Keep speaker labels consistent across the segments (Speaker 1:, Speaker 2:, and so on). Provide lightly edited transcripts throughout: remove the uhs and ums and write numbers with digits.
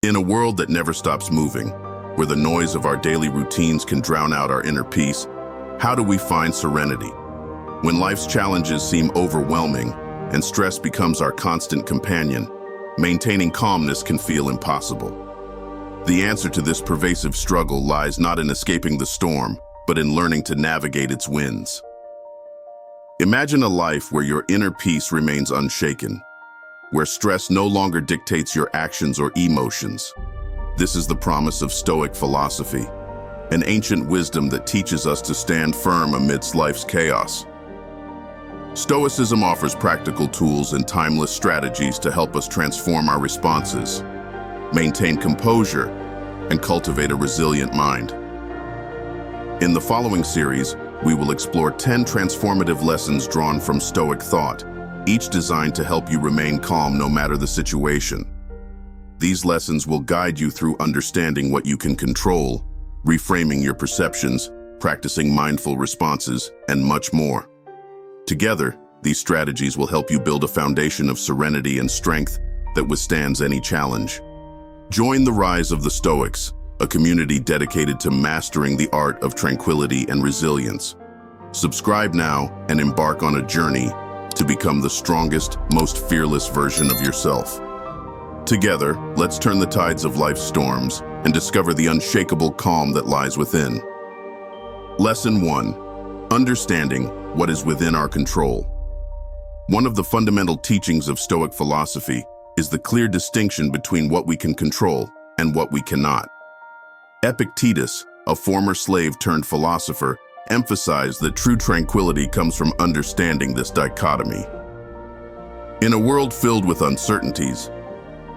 Speaker 1: In a world that never stops moving, where the noise of our daily routines can drown out our inner peace, how do we find serenity? When life's challenges seem overwhelming and stress becomes our constant companion, maintaining calmness can feel impossible. The answer to this pervasive struggle lies not in escaping the storm, but in learning to navigate its winds. Imagine a life where your inner peace remains unshaken, where stress no longer dictates your actions or emotions. This is the promise of Stoic philosophy, an ancient wisdom that teaches us to stand firm amidst life's chaos. Stoicism offers practical tools and timeless strategies to help us transform our responses, maintain composure, and cultivate a resilient mind. In the following series, we will explore 10 transformative lessons drawn from Stoic thought, each designed to help you remain calm no matter the situation. These lessons will guide you through understanding what you can control, reframing your perceptions, practicing mindful responses, and much more. Together, these strategies will help you build a foundation of serenity and strength that withstands any challenge. Join the rise of the Stoics, a community dedicated to mastering the art of tranquility and resilience. Subscribe now and embark on a journey to become the strongest, most fearless version of yourself. Together, let's turn the tides of life's storms and discover the unshakable calm that lies within. Lesson 1. Understanding what is within our control. One of the fundamental teachings of Stoic philosophy is the clear distinction between what we can control and what we cannot. Epictetus, a former slave-turned philosopher, emphasized that true tranquility comes from understanding this dichotomy. In a world filled with uncertainties,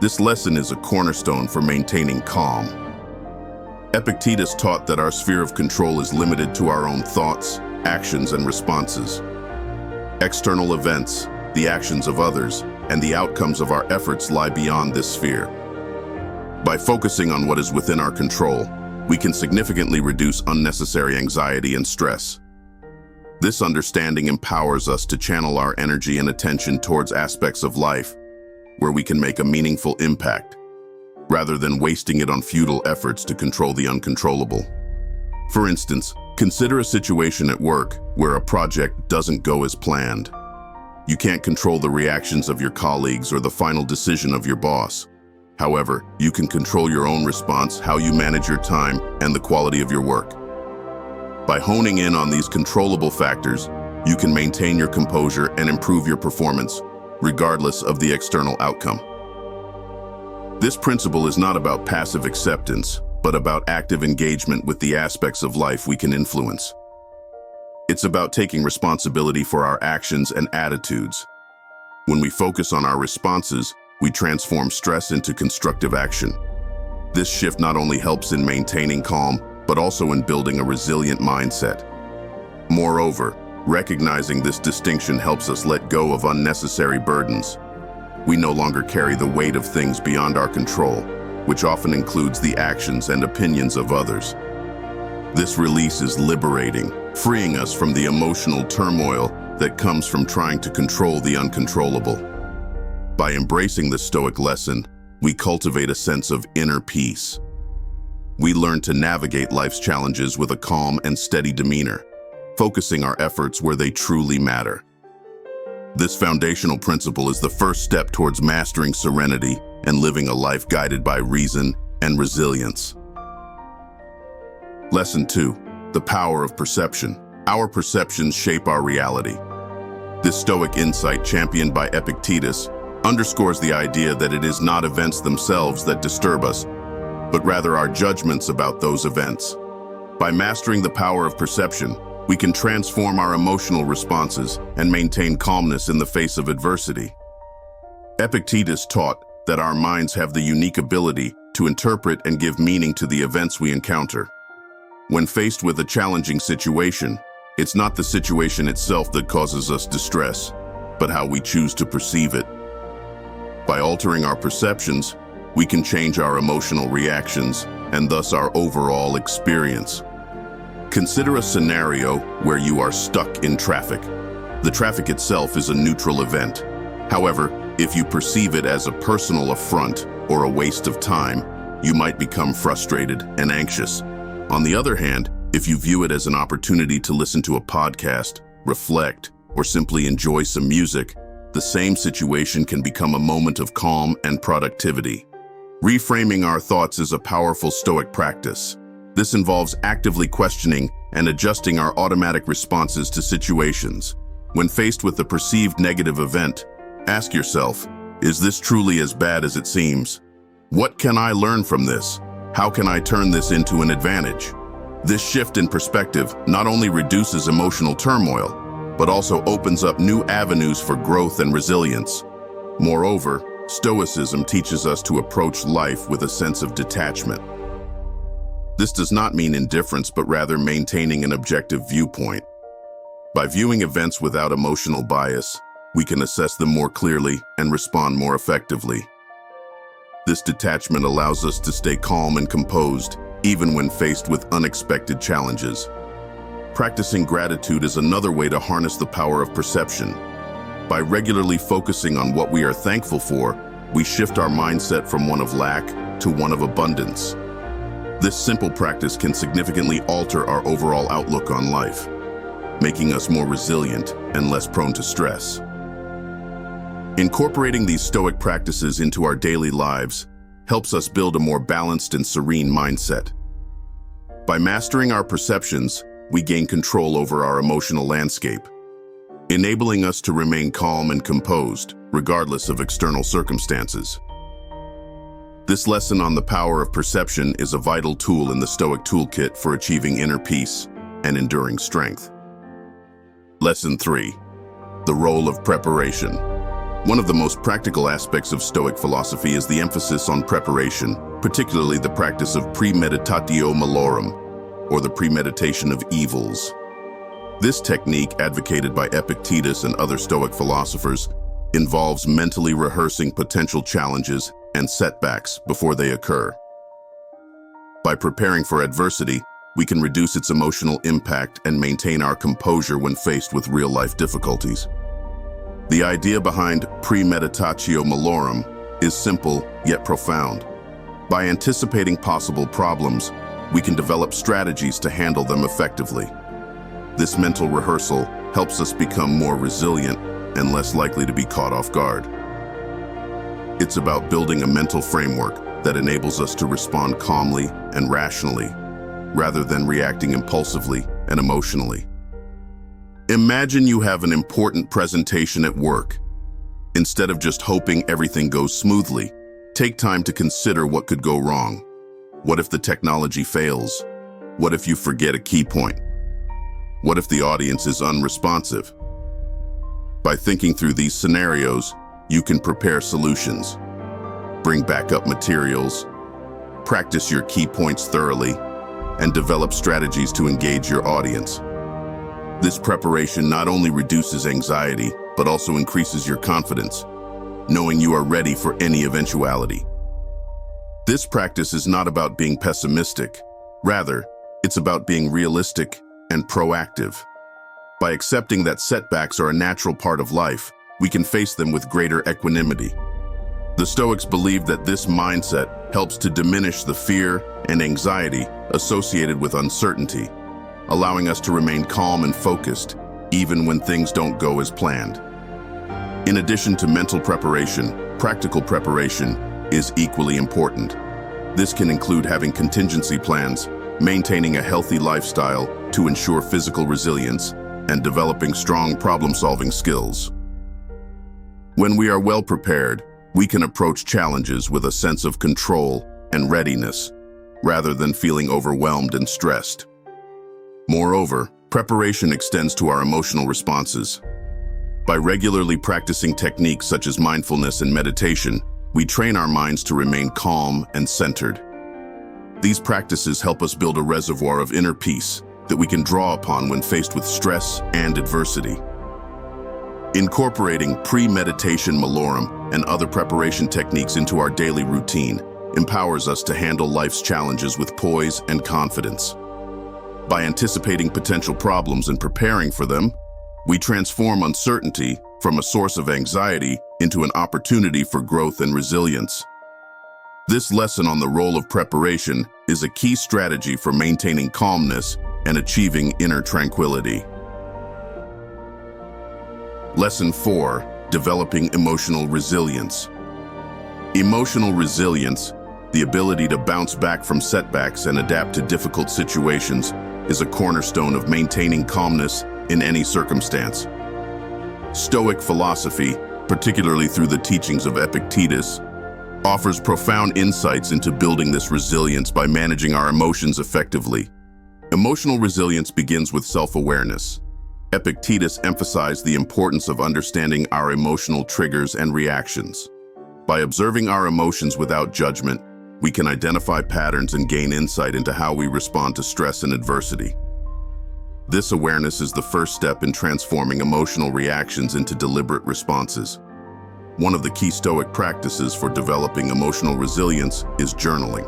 Speaker 1: this lesson is a cornerstone for maintaining calm. Epictetus taught that our sphere of control is limited to our own thoughts, actions, and responses. External events, the actions of others, and the outcomes of our efforts lie beyond this sphere. By focusing on what is within our control, we can significantly reduce unnecessary anxiety and stress. This understanding empowers us to channel our energy and attention towards aspects of life where we can make a meaningful impact, rather than wasting it on futile efforts to control the uncontrollable. For instance, consider a situation at work where a project doesn't go as planned. You can't control the reactions of your colleagues or the final decision of your boss. However, you can control your own response, how you manage your time, and the quality of your work. By honing in on these controllable factors, you can maintain your composure and improve your performance, regardless of the external outcome. This principle is not about passive acceptance, but about active engagement with the aspects of life we can influence. It's about taking responsibility for our actions and attitudes. When we focus on our responses, we transform stress into constructive action. This shift not only helps in maintaining calm, but also in building a resilient mindset. Moreover, recognizing this distinction helps us let go of unnecessary burdens. We no longer carry the weight of things beyond our control, which often includes the actions and opinions of others. This release is liberating, freeing us from the emotional turmoil that comes from trying to control the uncontrollable. By embracing the Stoic lesson, we cultivate a sense of inner peace. We learn to navigate life's challenges with a calm and steady demeanor, focusing our efforts where they truly matter. This foundational principle is the first step towards mastering serenity and living a life guided by reason and resilience. Lesson 2. The power of perception. Our perceptions shape our reality. This Stoic insight, championed by Epictetus, underscores the idea that it is not events themselves that disturb us, but rather our judgments about those events. By mastering the power of perception, we can transform our emotional responses and maintain calmness in the face of adversity. Epictetus taught that our minds have the unique ability to interpret and give meaning to the events we encounter. When faced with a challenging situation, it's not the situation itself that causes us distress, but how we choose to perceive it. By altering our perceptions, we can change our emotional reactions and thus our overall experience. Consider a scenario where you are stuck in traffic. The traffic itself is a neutral event. However, if you perceive it as a personal affront or a waste of time, you might become frustrated and anxious. On the other hand, if you view it as an opportunity to listen to a podcast, reflect, or simply enjoy some music, the same situation can become a moment of calm and productivity. Reframing our thoughts is a powerful Stoic practice. This involves actively questioning and adjusting our automatic responses to situations. When faced with a perceived negative event, ask yourself, is this truly as bad as it seems? What can I learn from this? How can I turn this into an advantage? This shift in perspective not only reduces emotional turmoil, but also opens up new avenues for growth and resilience. Moreover, Stoicism teaches us to approach life with a sense of detachment. This does not mean indifference, but rather maintaining an objective viewpoint. By viewing events without emotional bias, we can assess them more clearly and respond more effectively. This detachment allows us to stay calm and composed, even when faced with unexpected challenges. Practicing gratitude is another way to harness the power of perception. By regularly focusing on what we are thankful for, we shift our mindset from one of lack to one of abundance. This simple practice can significantly alter our overall outlook on life, making us more resilient and less prone to stress. Incorporating these Stoic practices into our daily lives helps us build a more balanced and serene mindset. By mastering our perceptions, we gain control over our emotional landscape, enabling us to remain calm and composed, regardless of external circumstances. This lesson on the power of perception is a vital tool in the Stoic toolkit for achieving inner peace and enduring strength. Lesson 3. The role of preparation. One of the most practical aspects of Stoic philosophy is the emphasis on preparation, particularly the practice of premeditatio malorum, or the premeditation of evils. This technique, advocated by Epictetus and other Stoic philosophers, involves mentally rehearsing potential challenges and setbacks before they occur. By preparing for adversity, we can reduce its emotional impact and maintain our composure when faced with real-life difficulties. The idea behind premeditatio malorum is simple yet profound. By anticipating possible problems, we can develop strategies to handle them effectively. This mental rehearsal helps us become more resilient and less likely to be caught off guard. It's about building a mental framework that enables us to respond calmly and rationally, rather than reacting impulsively and emotionally. Imagine you have an important presentation at work. Instead of just hoping everything goes smoothly, take time to consider what could go wrong. What if the technology fails? What if you forget a key point? What if the audience is unresponsive? By thinking through these scenarios, you can prepare solutions, bring backup materials, practice your key points thoroughly, and develop strategies to engage your audience. This preparation not only reduces anxiety, but also increases your confidence, knowing you are ready for any eventuality. This practice is not about being pessimistic. Rather, it's about being realistic and proactive. By accepting that setbacks are a natural part of life, we can face them with greater equanimity. The Stoics believe that this mindset helps to diminish the fear and anxiety associated with uncertainty, allowing us to remain calm and focused even when things don't go as planned. In addition to mental preparation, practical preparation is equally important. This can include having contingency plans, maintaining a healthy lifestyle to ensure physical resilience, and developing strong problem-solving skills. When we are well prepared, we can approach challenges with a sense of control and readiness, rather than feeling overwhelmed and stressed. Moreover, preparation extends to our emotional responses. By regularly practicing techniques such as mindfulness and meditation, we train our minds to remain calm and centered. These practices help us build a reservoir of inner peace that we can draw upon when faced with stress and adversity. Incorporating premeditation malorum and other preparation techniques into our daily routine empowers us to handle life's challenges with poise and confidence. By anticipating potential problems and preparing for them, we transform uncertainty from a source of anxiety into an opportunity for growth and resilience. This lesson on the role of preparation is a key strategy for maintaining calmness and achieving inner tranquility. Lesson 4: Developing emotional resilience. Emotional resilience, the ability to bounce back from setbacks and adapt to difficult situations, is a cornerstone of maintaining calmness in any circumstance. Stoic philosophy, particularly through the teachings of Epictetus, offers profound insights into building this resilience by managing our emotions effectively. Emotional resilience begins with self-awareness. Epictetus emphasized the importance of understanding our emotional triggers and reactions. By observing our emotions without judgment, we can identify patterns and gain insight into how we respond to stress and adversity. This awareness is the first step in transforming emotional reactions into deliberate responses. One of the key Stoic practices for developing emotional resilience is journaling.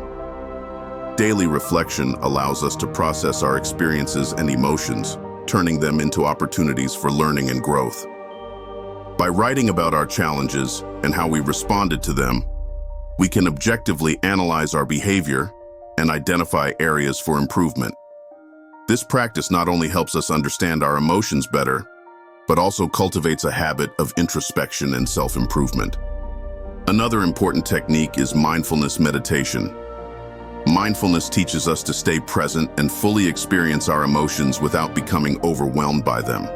Speaker 1: Daily reflection allows us to process our experiences and emotions, turning them into opportunities for learning and growth. By writing about our challenges and how we responded to them, we can objectively analyze our behavior and identify areas for improvement. This practice not only helps us understand our emotions better, but also cultivates a habit of introspection and self-improvement. Another important technique is mindfulness meditation. Mindfulness teaches us to stay present and fully experience our emotions without becoming overwhelmed by them.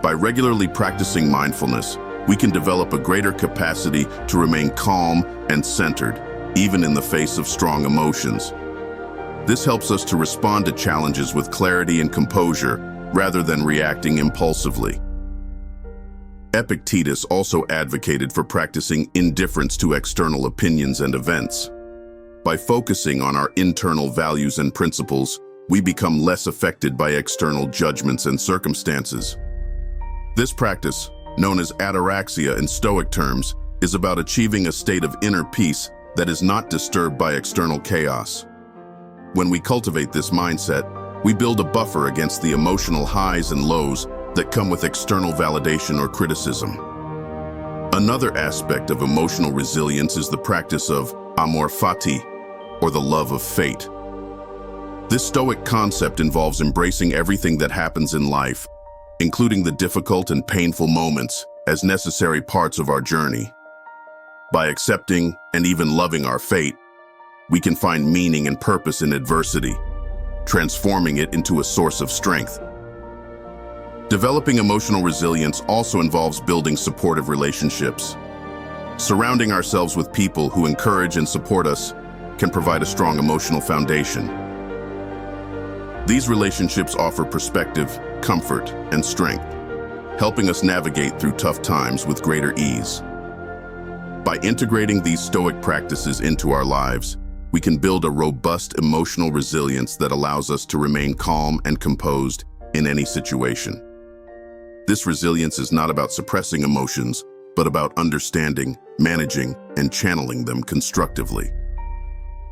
Speaker 1: By regularly practicing mindfulness, we can develop a greater capacity to remain calm and centered, even in the face of strong emotions. This helps us to respond to challenges with clarity and composure, rather than reacting impulsively. Epictetus also advocated for practicing indifference to external opinions and events. By focusing on our internal values and principles, we become less affected by external judgments and circumstances. This practice, known as ataraxia in Stoic terms, is about achieving a state of inner peace that is not disturbed by external chaos. When we cultivate this mindset, we build a buffer against the emotional highs and lows that come with external validation or criticism. Another aspect of emotional resilience is the practice of amor fati, or the love of fate. This Stoic concept involves embracing everything that happens in life, including the difficult and painful moments, as necessary parts of our journey. By accepting and even loving our fate, we can find meaning and purpose in adversity, transforming it into a source of strength. Developing emotional resilience also involves building supportive relationships. Surrounding ourselves with people who encourage and support us can provide a strong emotional foundation. These relationships offer perspective, comfort, and strength, helping us navigate through tough times with greater ease. By integrating these Stoic practices into our lives, we can build a robust emotional resilience that allows us to remain calm and composed in any situation. This resilience is not about suppressing emotions, but about understanding, managing, and channeling them constructively.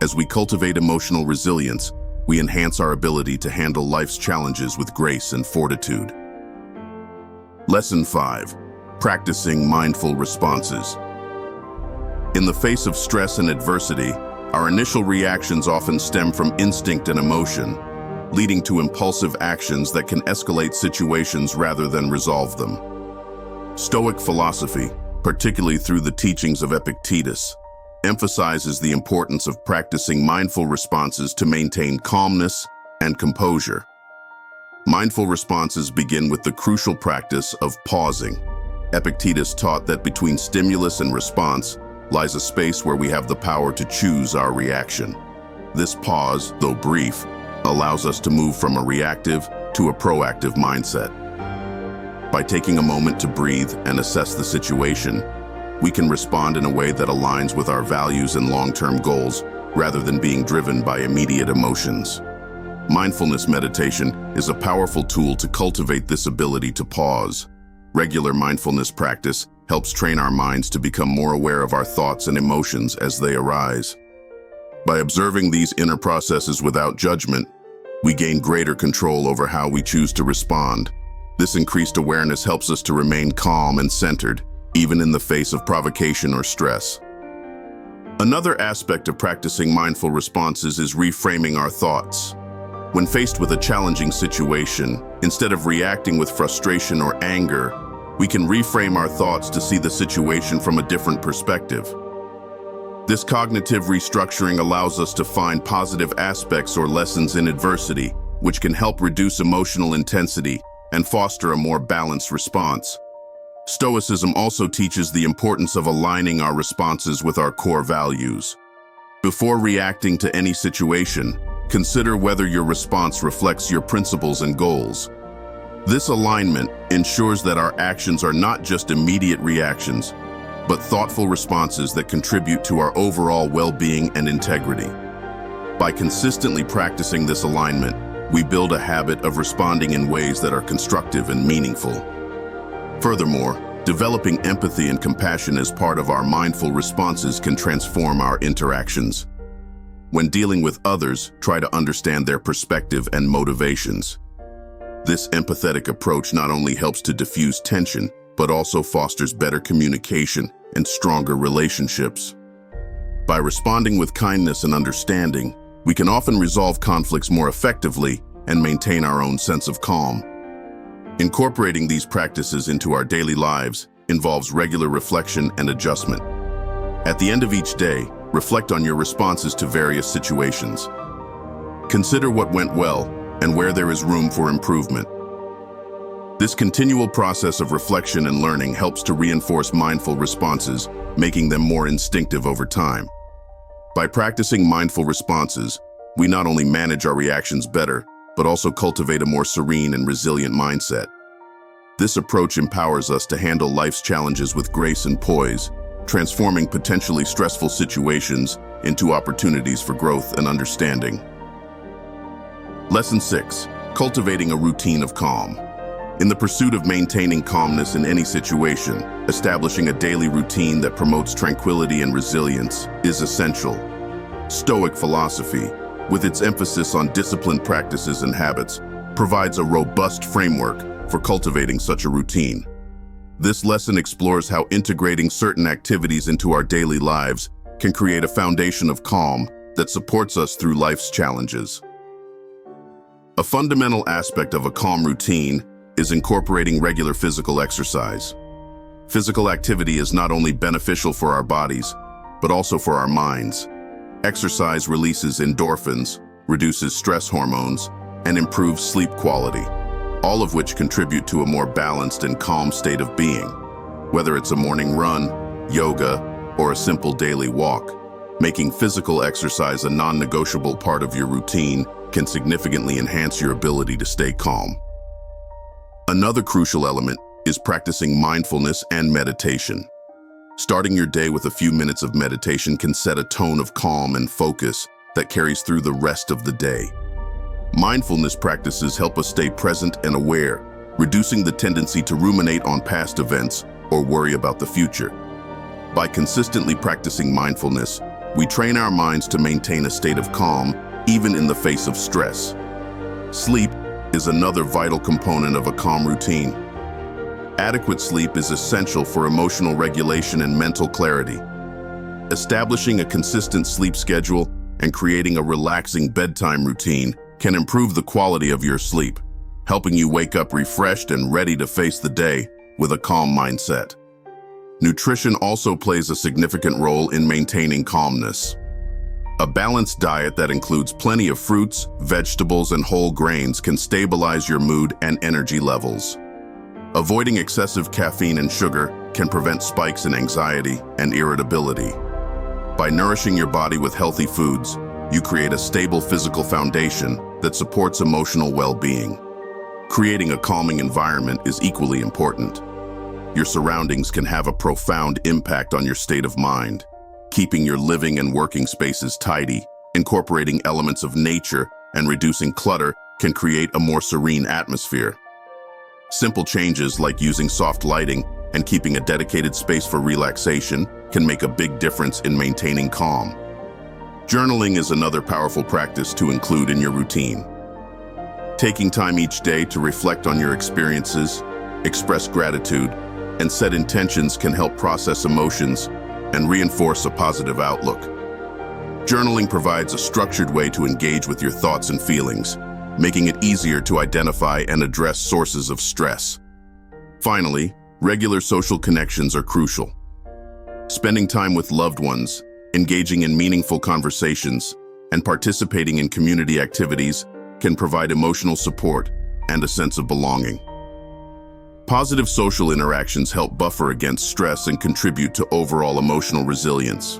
Speaker 1: As we cultivate emotional resilience, we enhance our ability to handle life's challenges with grace and fortitude. Lesson 5: Practicing mindful responses. In the face of stress and adversity, our initial reactions often stem from instinct and emotion, leading to impulsive actions that can escalate situations rather than resolve them. Stoic philosophy, particularly through the teachings of Epictetus, emphasizes the importance of practicing mindful responses to maintain calmness and composure. Mindful responses begin with the crucial practice of pausing. Epictetus taught that between stimulus and response lies a space where we have the power to choose our reaction. This pause, though brief, allows us to move from a reactive to a proactive mindset. By taking a moment to breathe and assess the situation, we can respond in a way that aligns with our values and long-term goals rather than being driven by immediate emotions. Mindfulness meditation is a powerful tool to cultivate this ability to pause. Regular mindfulness practice helps train our minds to become more aware of our thoughts and emotions as they arise. By observing these inner processes without judgment, we gain greater control over how we choose to respond. This increased awareness helps us to remain calm and centered, even in the face of provocation or stress. Another aspect of practicing mindful responses is reframing our thoughts. When faced with a challenging situation, instead of reacting with frustration or anger, we can reframe our thoughts to see the situation from a different perspective. This cognitive restructuring allows us to find positive aspects or lessons in adversity, which can help reduce emotional intensity and foster a more balanced response. Stoicism also teaches the importance of aligning our responses with our core values. Before reacting to any situation, consider whether your response reflects your principles and goals. This alignment ensures that our actions are not just immediate reactions, but thoughtful responses that contribute to our overall well-being and integrity. By consistently practicing this alignment, we build a habit of responding in ways that are constructive and meaningful. Furthermore, developing empathy and compassion as part of our mindful responses can transform our interactions. When dealing with others, try to understand their perspective and motivations. This empathetic approach not only helps to diffuse tension, but also fosters better communication and stronger relationships. By responding with kindness and understanding, we can often resolve conflicts more effectively and maintain our own sense of calm. Incorporating these practices into our daily lives involves regular reflection and adjustment. At the end of each day, reflect on your responses to various situations. Consider what went well and where there is room for improvement. This continual process of reflection and learning helps to reinforce mindful responses, making them more instinctive over time. By practicing mindful responses, we not only manage our reactions better, but also cultivate a more serene and resilient mindset. This approach empowers us to handle life's challenges with grace and poise, transforming potentially stressful situations into opportunities for growth and understanding. Lesson 6. Cultivating a routine of calm. In the pursuit of maintaining calmness in any situation, establishing a daily routine that promotes tranquility and resilience is essential. Stoic philosophy, with its emphasis on disciplined practices and habits, provides a robust framework for cultivating such a routine. This lesson explores how integrating certain activities into our daily lives can create a foundation of calm that supports us through life's challenges. A fundamental aspect of a calm routine is incorporating regular physical exercise. Physical activity is not only beneficial for our bodies, but also for our minds. Exercise releases endorphins, reduces stress hormones, and improves sleep quality, all of which contribute to a more balanced and calm state of being. Whether it's a morning run, yoga, or a simple daily walk, making physical exercise a non-negotiable part of your routine can significantly enhance your ability to stay calm. Another crucial element is practicing mindfulness and meditation. Starting your day with a few minutes of meditation can set a tone of calm and focus that carries through the rest of the day. Mindfulness practices help us stay present and aware, reducing the tendency to ruminate on past events or worry about the future. By consistently practicing mindfulness, we train our minds to maintain a state of calm even in the face of stress. Sleep is another vital component of a calm routine. Adequate sleep is essential for emotional regulation and mental clarity. Establishing a consistent sleep schedule and creating a relaxing bedtime routine can improve the quality of your sleep, helping you wake up refreshed and ready to face the day with a calm mindset. Nutrition also plays a significant role in maintaining calmness. A balanced diet that includes plenty of fruits, vegetables, and whole grains can stabilize your mood and energy levels. Avoiding excessive caffeine and sugar can prevent spikes in anxiety and irritability. By nourishing your body with healthy foods, you create a stable physical foundation that supports emotional well-being. Creating a calming environment is equally important. Your surroundings can have a profound impact on your state of mind. Keeping your living and working spaces tidy, incorporating elements of nature, and reducing clutter can create a more serene atmosphere. Simple changes like using soft lighting and keeping a dedicated space for relaxation can make a big difference in maintaining calm. Journaling is another powerful practice to include in your routine. Taking time each day to reflect on your experiences, express gratitude, and set intentions can help process emotions and reinforce a positive outlook. Journaling provides a structured way to engage with your thoughts and feelings, making it easier to identify and address sources of stress. Finally, regular social connections are crucial. Spending time with loved ones, engaging in meaningful conversations, and participating in community activities can provide emotional support and a sense of belonging. Positive social interactions help buffer against stress and contribute to overall emotional resilience.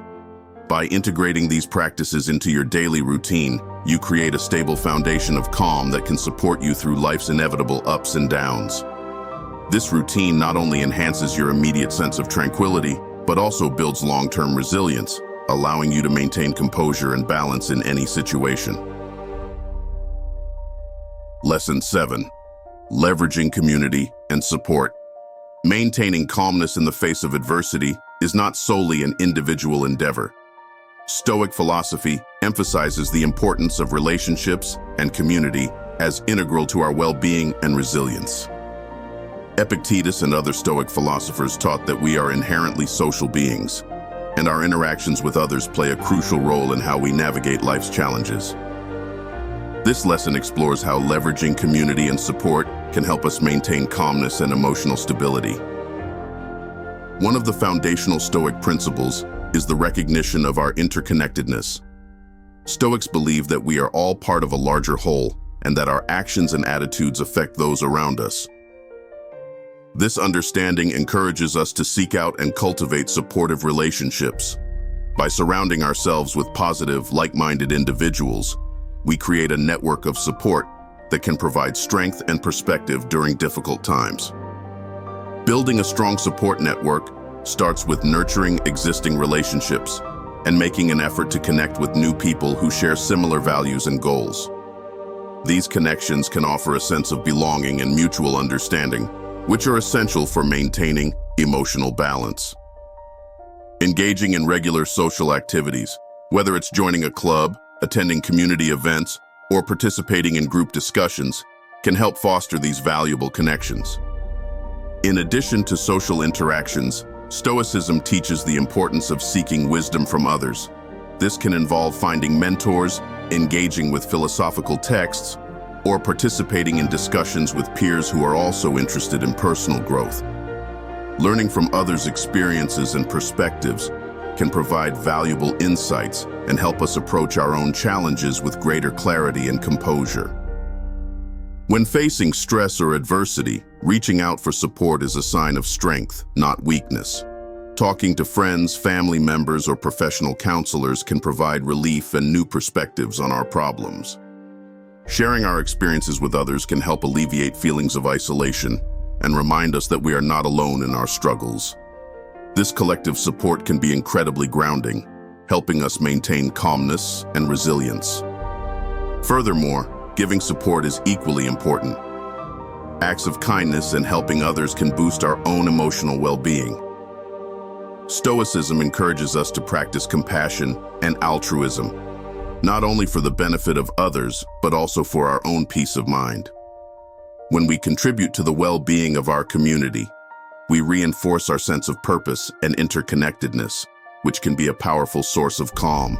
Speaker 1: By integrating these practices into your daily routine, you create a stable foundation of calm that can support you through life's inevitable ups and downs. This routine not only enhances your immediate sense of tranquility, but also builds long-term resilience, allowing you to maintain composure and balance in any situation. Lesson 7. Leveraging community and support. Maintaining calmness in the face of adversity is not solely an individual endeavor. Stoic philosophy emphasizes the importance of relationships and community as integral to our well-being and resilience. Epictetus and other Stoic philosophers taught that we are inherently social beings, and our interactions with others play a crucial role in how we navigate life's challenges. This lesson explores how leveraging community and support can help us maintain calmness and emotional stability. One of the foundational Stoic principles is the recognition of our interconnectedness. Stoics believe that we are all part of a larger whole and that our actions and attitudes affect those around us. This understanding encourages us to seek out and cultivate supportive relationships. By surrounding ourselves with positive, like-minded individuals, we create a network of support that can provide strength and perspective during difficult times. Building a strong support network starts with nurturing existing relationships and making an effort to connect with new people who share similar values and goals. These connections can offer a sense of belonging and mutual understanding, which are essential for maintaining emotional balance. Engaging in regular social activities, whether it's joining a club, attending community events, or participating in group discussions, can help foster these valuable connections. In addition to social interactions, Stoicism teaches the importance of seeking wisdom from others. This can involve finding mentors, engaging with philosophical texts, or participating in discussions with peers who are also interested in personal growth. Learning from others' experiences and perspectives can provide valuable insights and help us approach our own challenges with greater clarity and composure. When facing stress or adversity, reaching out for support is a sign of strength, not weakness. Talking to friends, family members, or professional counselors can provide relief and new perspectives on our problems. Sharing our experiences with others can help alleviate feelings of isolation and remind us that we are not alone in our struggles. This collective support can be incredibly grounding, helping us maintain calmness and resilience. Furthermore, giving support is equally important. Acts of kindness and helping others can boost our own emotional well-being. Stoicism encourages us to practice compassion and altruism, not only for the benefit of others, but also for our own peace of mind. When we contribute to the well-being of our community, we reinforce our sense of purpose and interconnectedness, which can be a powerful source of calm.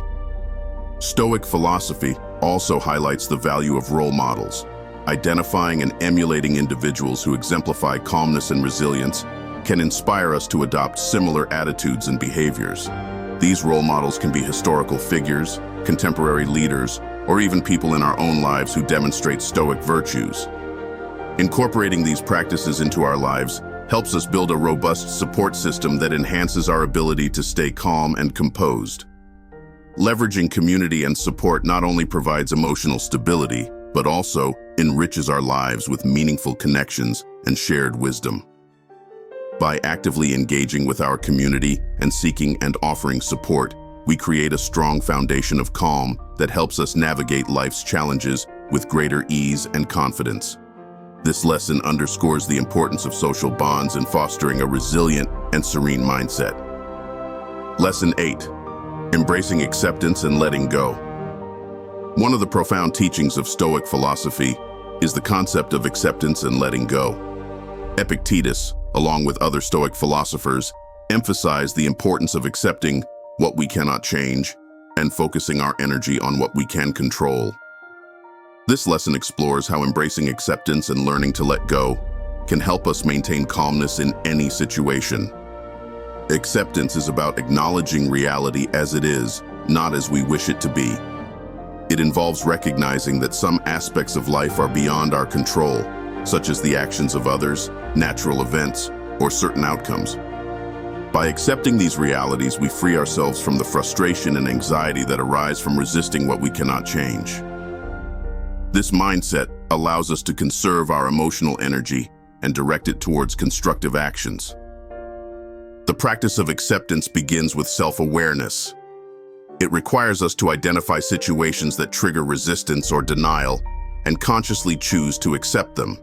Speaker 1: Stoic philosophy also highlights the value of role models. Identifying and emulating individuals who exemplify calmness and resilience can inspire us to adopt similar attitudes and behaviors. These role models can be historical figures, contemporary leaders, or even people in our own lives who demonstrate Stoic virtues. Incorporating these practices into our lives helps us build a robust support system that enhances our ability to stay calm and composed. Leveraging community and support not only provides emotional stability, but also enriches our lives with meaningful connections and shared wisdom. By actively engaging with our community and seeking and offering support, we create a strong foundation of calm that helps us navigate life's challenges with greater ease and confidence. This lesson underscores the importance of social bonds in fostering a resilient and serene mindset. Lesson 8. Embracing acceptance and letting go. One of the profound teachings of Stoic philosophy is the concept of acceptance and letting go. Epictetus, along with other Stoic philosophers, emphasized the importance of accepting what we cannot change and focusing our energy on what we can control. This lesson explores how embracing acceptance and learning to let go can help us maintain calmness in any situation. Acceptance is about acknowledging reality as it is, not as we wish it to be. It involves recognizing that some aspects of life are beyond our control, such as the actions of others, natural events, or certain outcomes. By accepting these realities, we free ourselves from the frustration and anxiety that arise from resisting what we cannot change. This mindset allows us to conserve our emotional energy and direct it towards constructive actions. The practice of acceptance begins with self-awareness. It requires us to identify situations that trigger resistance or denial and consciously choose to accept them.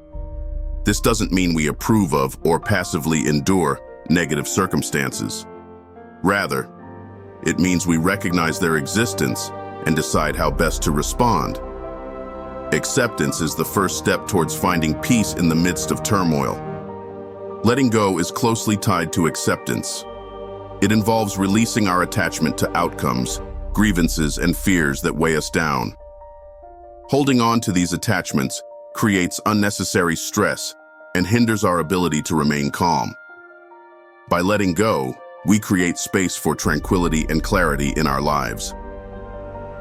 Speaker 1: This doesn't mean we approve of or passively endure negative circumstances. Rather, it means we recognize their existence and decide how best to respond. Acceptance is the first step towards finding peace in the midst of turmoil. Letting go is closely tied to acceptance. It involves releasing our attachment to outcomes, grievances, and fears that weigh us down. Holding on to these attachments creates unnecessary stress and hinders our ability to remain calm. By letting go, we create space for tranquility and clarity in our lives.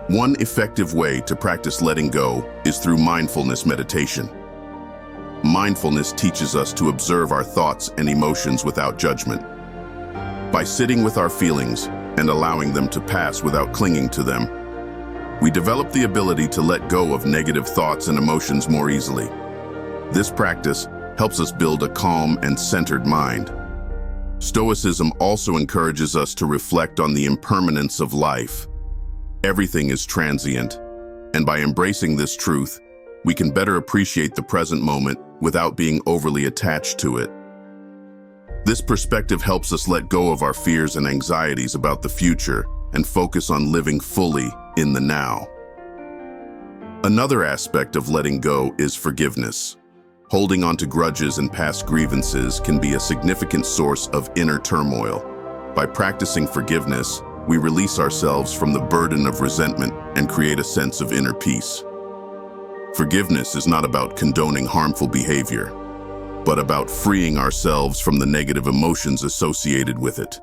Speaker 1: One effective way to practice letting go is through mindfulness meditation. Mindfulness teaches us to observe our thoughts and emotions without judgment. By sitting with our feelings and allowing them to pass without clinging to them, we develop the ability to let go of negative thoughts and emotions more easily. This practice helps us build a calm and centered mind. Stoicism also encourages us to reflect on the impermanence of life. Everything is transient, and by embracing this truth, we can better appreciate the present moment without being overly attached to it. This perspective helps us let go of our fears and anxieties about the future and focus on living fully in the now. Another aspect of letting go is forgiveness. Holding on to grudges and past grievances can be a significant source of inner turmoil. By practicing forgiveness, we release ourselves from the burden of resentment and create a sense of inner peace. Forgiveness is not about condoning harmful behavior, but about freeing ourselves from the negative emotions associated with it.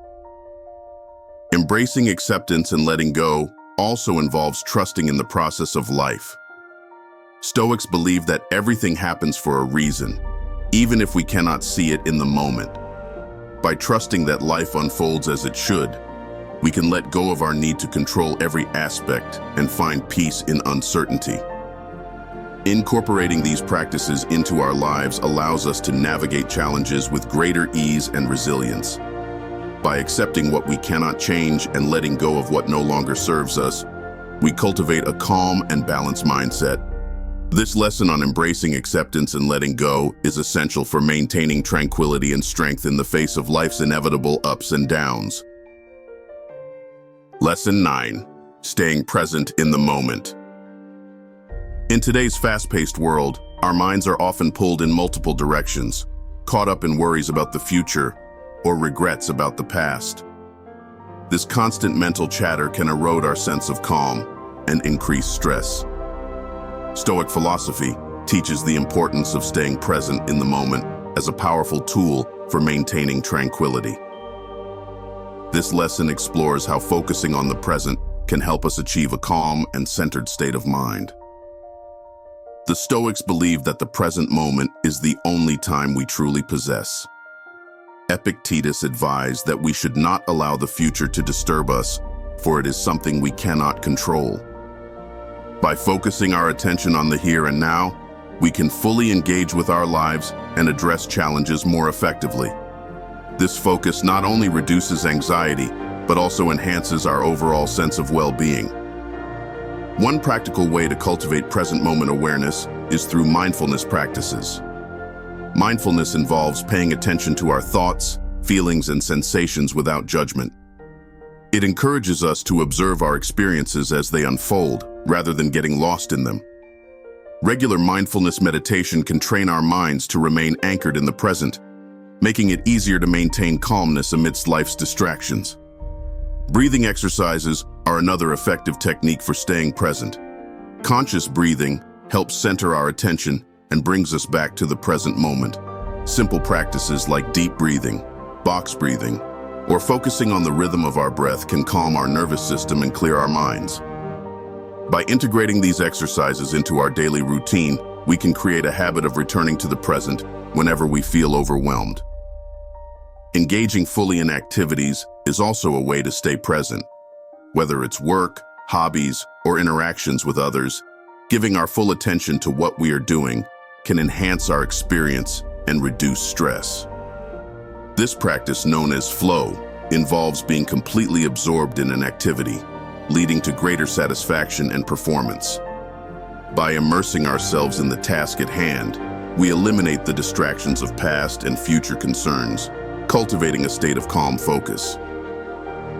Speaker 1: Embracing acceptance and letting go also involves trusting in the process of life. Stoics believe that everything happens for a reason, even if we cannot see it in the moment. By trusting that life unfolds as it should, we can let go of our need to control every aspect and find peace in uncertainty. Incorporating these practices into our lives allows us to navigate challenges with greater ease and resilience. By accepting what we cannot change and letting go of what no longer serves us, we cultivate a calm and balanced mindset. This lesson on embracing acceptance and letting go is essential for maintaining tranquility and strength in the face of life's inevitable ups and downs. Lesson 9. Staying present in the moment. In today's fast-paced world, our minds are often pulled in multiple directions, caught up in worries about the future or regrets about the past. This constant mental chatter can erode our sense of calm and increase stress. Stoic philosophy teaches the importance of staying present in the moment as a powerful tool for maintaining tranquility. This lesson explores how focusing on the present can help us achieve a calm and centered state of mind. The Stoics believe that the present moment is the only time we truly possess. Epictetus advised that we should not allow the future to disturb us, for it is something we cannot control. By focusing our attention on the here and now, we can fully engage with our lives and address challenges more effectively. This focus not only reduces anxiety, but also enhances our overall sense of well-being. One practical way to cultivate present moment awareness is through mindfulness practices. Mindfulness involves paying attention to our thoughts, feelings, and sensations without judgment. It encourages us to observe our experiences as they unfold, rather than getting lost in them. Regular mindfulness meditation can train our minds to remain anchored in the present, making it easier to maintain calmness amidst life's distractions. Breathing exercises are another effective technique for staying present. Conscious breathing helps center our attention and brings us back to the present moment. Simple practices like deep breathing, box breathing, or focusing on the rhythm of our breath can calm our nervous system and clear our minds. By integrating these exercises into our daily routine, we can create a habit of returning to the present whenever we feel overwhelmed. Engaging fully in activities is also a way to stay present. Whether it's work, hobbies, or interactions with others, giving our full attention to what we are doing can enhance our experience and reduce stress. This practice, known as flow, involves being completely absorbed in an activity, leading to greater satisfaction and performance. By immersing ourselves in the task at hand, we eliminate the distractions of past and future concerns, cultivating a state of calm focus.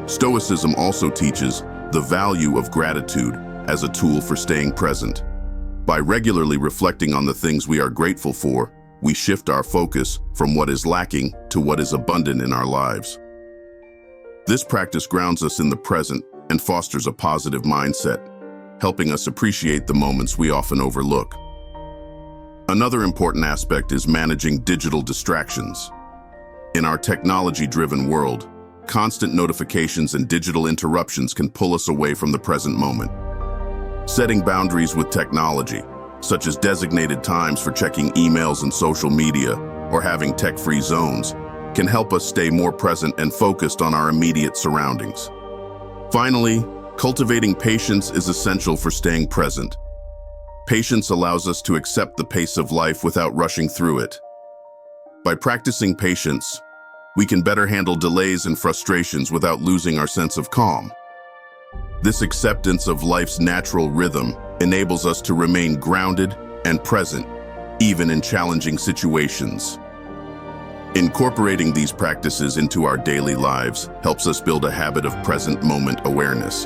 Speaker 1: Stoicism also teaches the value of gratitude as a tool for staying present. By regularly reflecting on the things we are grateful for, we shift our focus from what is lacking to what is abundant in our lives. This practice grounds us in the present and fosters a positive mindset, helping us appreciate the moments we often overlook. Another important aspect is managing digital distractions. In our technology-driven world, constant notifications and digital interruptions can pull us away from the present moment. Setting boundaries with technology, such as designated times for checking emails and social media, or having tech-free zones, can help us stay more present and focused on our immediate surroundings. Finally, cultivating patience is essential for staying present. Patience allows us to accept the pace of life without rushing through it. By practicing patience, we can better handle delays and frustrations without losing our sense of calm. This acceptance of life's natural rhythm enables us to remain grounded and present, even in challenging situations. Incorporating these practices into our daily lives helps us build a habit of present moment awareness.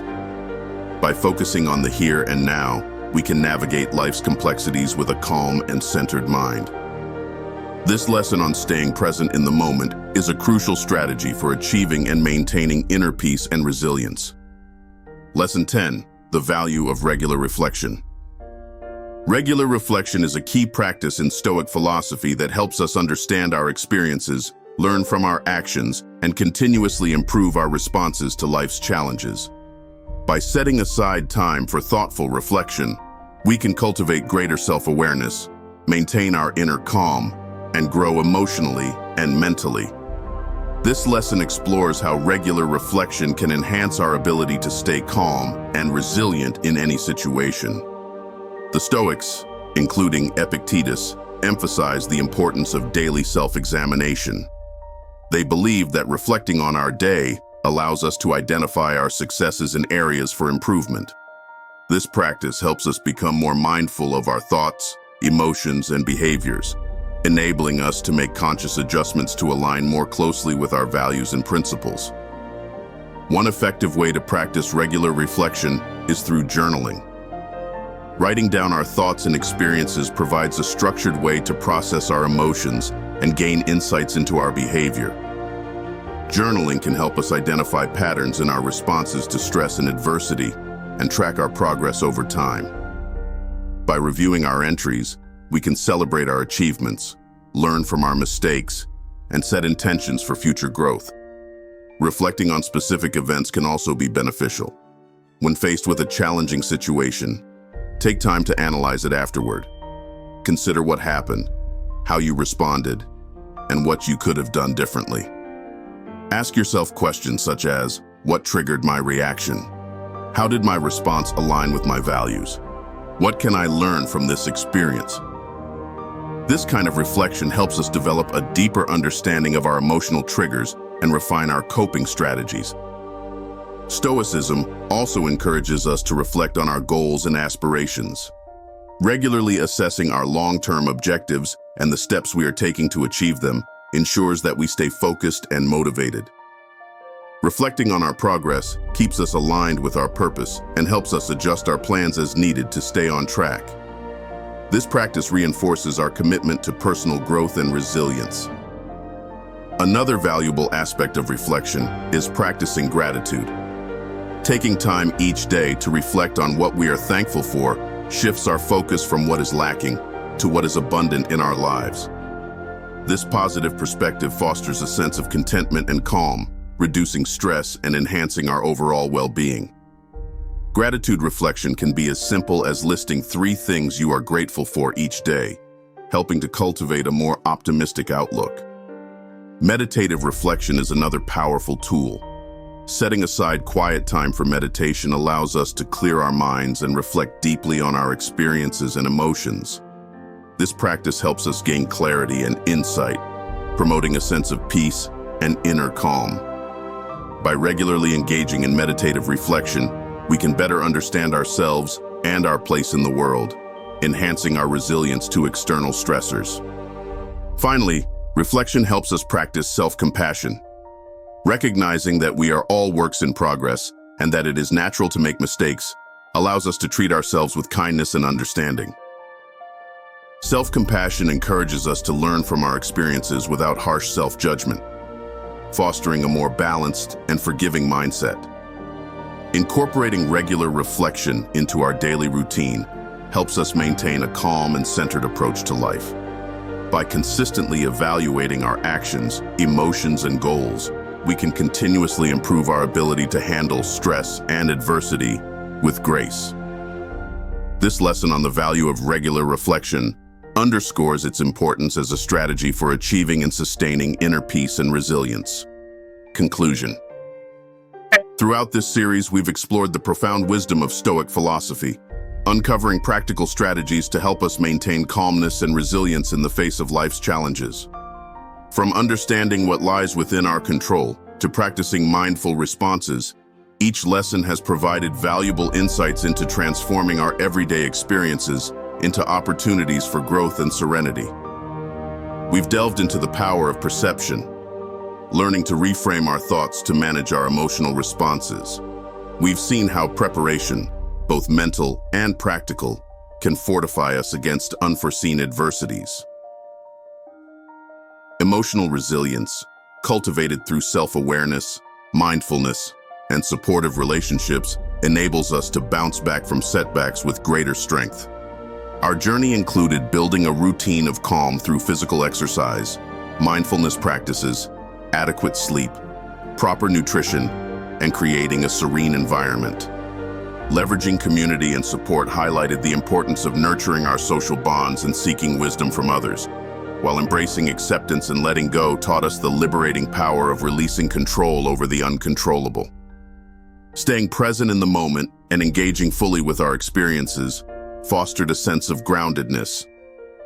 Speaker 1: By focusing on the here and now, we can navigate life's complexities with a calm and centered mind. This lesson on staying present in the moment is a crucial strategy for achieving and maintaining inner peace and resilience. Lesson 10. The value of regular reflection. Regular reflection is a key practice in Stoic philosophy that helps us understand our experiences, learn from our actions, and continuously improve our responses to life's challenges. By setting aside time for thoughtful reflection, we can cultivate greater self-awareness, maintain our inner calm, and grow emotionally and mentally. This lesson explores how regular reflection can enhance our ability to stay calm and resilient in any situation. The Stoics, including Epictetus, emphasize the importance of daily self-examination. They believe that reflecting on our day allows us to identify our successes and areas for improvement. This practice helps us become more mindful of our thoughts, emotions, and behaviors, enabling us to make conscious adjustments to align more closely with our values and principles. One effective way to practice regular reflection is through journaling. Writing down our thoughts and experiences provides a structured way to process our emotions and gain insights into our behavior. Journaling can help us identify patterns in our responses to stress and adversity and track our progress over time. By reviewing our entries, we can celebrate our achievements, learn from our mistakes, and set intentions for future growth. Reflecting on specific events can also be beneficial. When faced with a challenging situation, take time to analyze it afterward. Consider what happened, how you responded, and what you could have done differently. Ask yourself questions such as, what triggered my reaction? How did my response align with my values? What can I learn from this experience? This kind of reflection helps us develop a deeper understanding of our emotional triggers and refine our coping strategies. Stoicism also encourages us to reflect on our goals and aspirations. Regularly assessing our long-term objectives and the steps we are taking to achieve them ensures that we stay focused and motivated. Reflecting on our progress keeps us aligned with our purpose and helps us adjust our plans as needed to stay on track. This practice reinforces our commitment to personal growth and resilience. Another valuable aspect of reflection is practicing gratitude. Taking time each day to reflect on what we are thankful for shifts our focus from what is lacking to what is abundant in our lives. This positive perspective fosters a sense of contentment and calm, reducing stress and enhancing our overall well-being. Gratitude reflection can be as simple as listing 3 things you are grateful for each day, helping to cultivate a more optimistic outlook. Meditative reflection is another powerful tool. Setting aside quiet time for meditation allows us to clear our minds and reflect deeply on our experiences and emotions. This practice helps us gain clarity and insight, promoting a sense of peace and inner calm. By regularly engaging in meditative reflection, we can better understand ourselves and our place in the world, enhancing our resilience to external stressors. Finally, reflection helps us practice self-compassion. Recognizing that we are all works in progress and that it is natural to make mistakes allows us to treat ourselves with kindness and understanding. Self-compassion encourages us to learn from our experiences without harsh self-judgment, fostering a more balanced and forgiving mindset. Incorporating regular reflection into our daily routine helps us maintain a calm and centered approach to life. By consistently evaluating our actions, emotions, and goals, we can continuously improve our ability to handle stress and adversity with grace. This lesson on the value of regular reflection underscores its importance as a strategy for achieving and sustaining inner peace and resilience. Conclusion. Throughout this series, we've explored the profound wisdom of Stoic philosophy, uncovering practical strategies to help us maintain calmness and resilience in the face of life's challenges. From understanding what lies within our control to practicing mindful responses, each lesson has provided valuable insights into transforming our everyday experiences into opportunities for growth and serenity. We've delved into the power of perception, learning to reframe our thoughts to manage our emotional responses. We've seen how preparation, both mental and practical, can fortify us against unforeseen adversities. Emotional resilience, cultivated through self-awareness, mindfulness, and supportive relationships, enables us to bounce back from setbacks with greater strength. Our journey included building a routine of calm through physical exercise, mindfulness practices, adequate sleep, proper nutrition, and creating a serene environment. Leveraging community and support highlighted the importance of nurturing our social bonds and seeking wisdom from others, while embracing acceptance and letting go taught us the liberating power of releasing control over the uncontrollable. Staying present in the moment and engaging fully with our experiences fostered a sense of groundedness,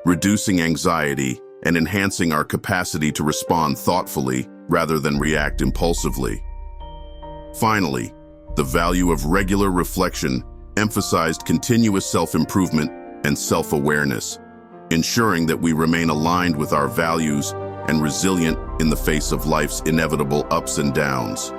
Speaker 1: reducing anxiety and enhancing our capacity to respond thoughtfully rather than react impulsively. Finally, the value of regular reflection emphasized continuous self-improvement and self-awareness, ensuring that we remain aligned with our values and resilient in the face of life's inevitable ups and downs.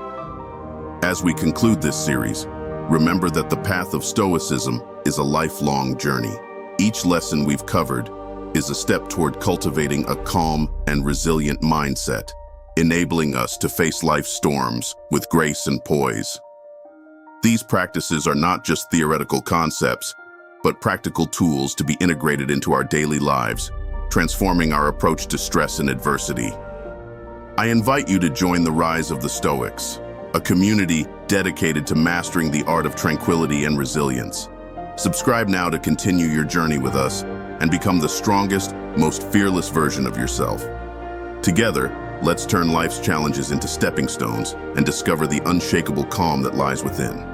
Speaker 1: As we conclude this series, remember that the path of Stoicism is a lifelong journey. Each lesson we've covered is a step toward cultivating a calm and resilient mindset, enabling us to face life's storms with grace and poise. These practices are not just theoretical concepts, but practical tools to be integrated into our daily lives, transforming our approach to stress and adversity. I invite you to join the rise of the Stoics, a community dedicated to mastering the art of tranquility and resilience. Subscribe now to continue your journey with us and become the strongest, most fearless version of yourself. Together, let's turn life's challenges into stepping stones and discover the unshakable calm that lies within.